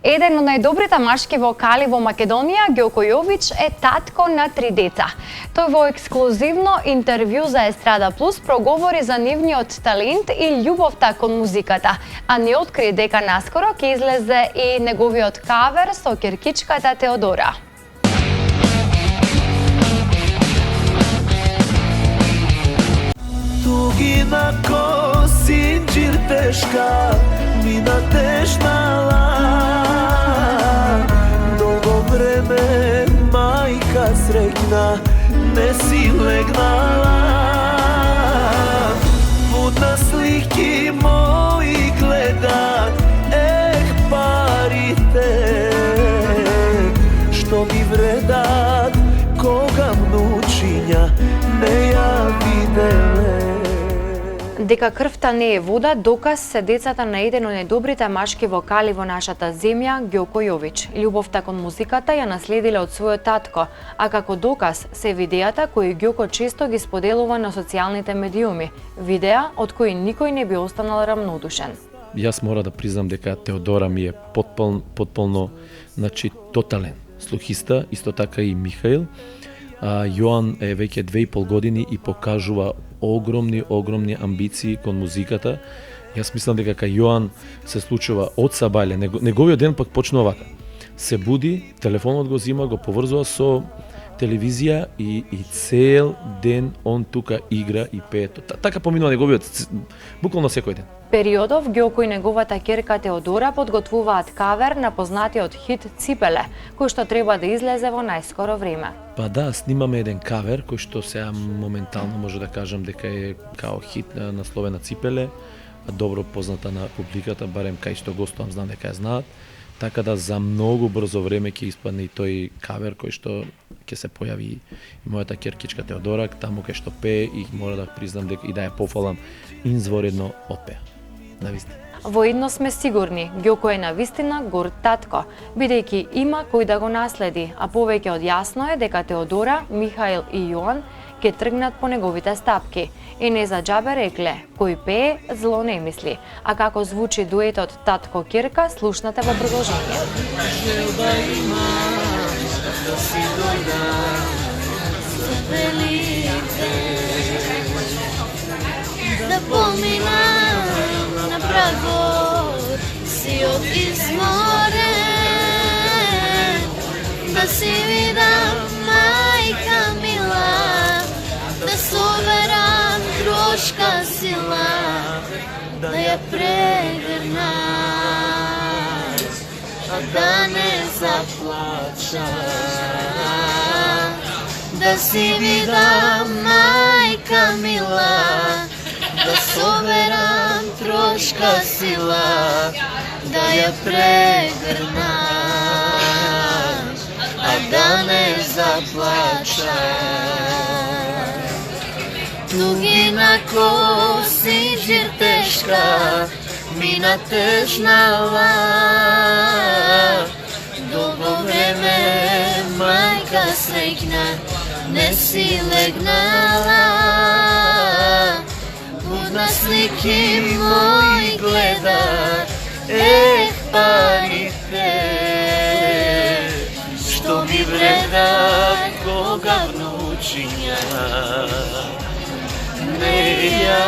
Еден од најдобрите машки вокали во Македонија, Ѓоко Јович, е татко на 3 деца. Тој во ексклузивно интервју за Естрада Плюс проговори за нивниот талент и љубовта кон музиката, а не откри дека наскоро ќе излезе и неговиот кавер со киркичката Теодора. Тугина ко синџир тешка, мина тешнала. Долго време мајка среќна не си легнала. Будна слики мои гледа, парите што ми вредат кога внучиња не ја виделе. Дека крвта не е вода, доказ се децата на еден од најдобрите машки вокали во нашата земја, Ѓоко Јович. Љубовта кон музиката ја наследиле од својот татко, а како доказ се видеата кои Ѓоко често ги споделува на социјалните медиуми, видеа од кои никој не би останал рамнодушен. Јас мора да признам дека Теодора ми е потполно, тотален слухиста, исто така и Михаил. Јоан е веќе 2,5 години и покажува огромни амбиции кон музиката. Јас мислам дека кај Јоан се случува од сабајле, неговиот ден пак почнува вака. Се буди, телефонот го зима, го поврзува со телевизија и цел ден он тука игра и пее. Така поминува неговиот буквално секој ден. Периодов Ѓоко и неговата ќерка Теодора подготвуваат кавер на познатиот хит Ципеле, кој што треба да излезе во најскоро време. Па да, снимаме еден кавер кој што сега моментално може да кажам дека е као хит насловена Ципеле, добро позната на публиката, барем кај што гостувам знам дека ја знаат. Така да за многу брзо време ќе испадне и тој кавер кој што ќе се појави и мојата ќеркичка Теодора, таму кај што пее и мора да признам дека и да ја пофалам изворедно опеа. Навистина. Во едно сме сигурни, Ѓоко е навистина горд татко, бидејќи има кој да го наследи, а повеќе од јасно е дека Теодора, Михаил и Јоан ќе тргнат по неговите стапки. И не за џабе рекле, кој пее, зло не мисли. А како звучи дуетот татко-ќерка, слушнате во продолжение. Желба има да си дојда за велите, да поминам на прагот сиот изморен, да си видам мајка мила, да соберам трошка сила, да ја прегрнам, а да не заплачам. Да си видам мајка мила, да соберам трошка сила, да ја прегрнам, а да не заплачам. Тугина ко синџир тешка, мина тежнала. Долго време мајка среќна не си легнала. Будна слики мои гледа, парите што ми вредат кога внучиња не ја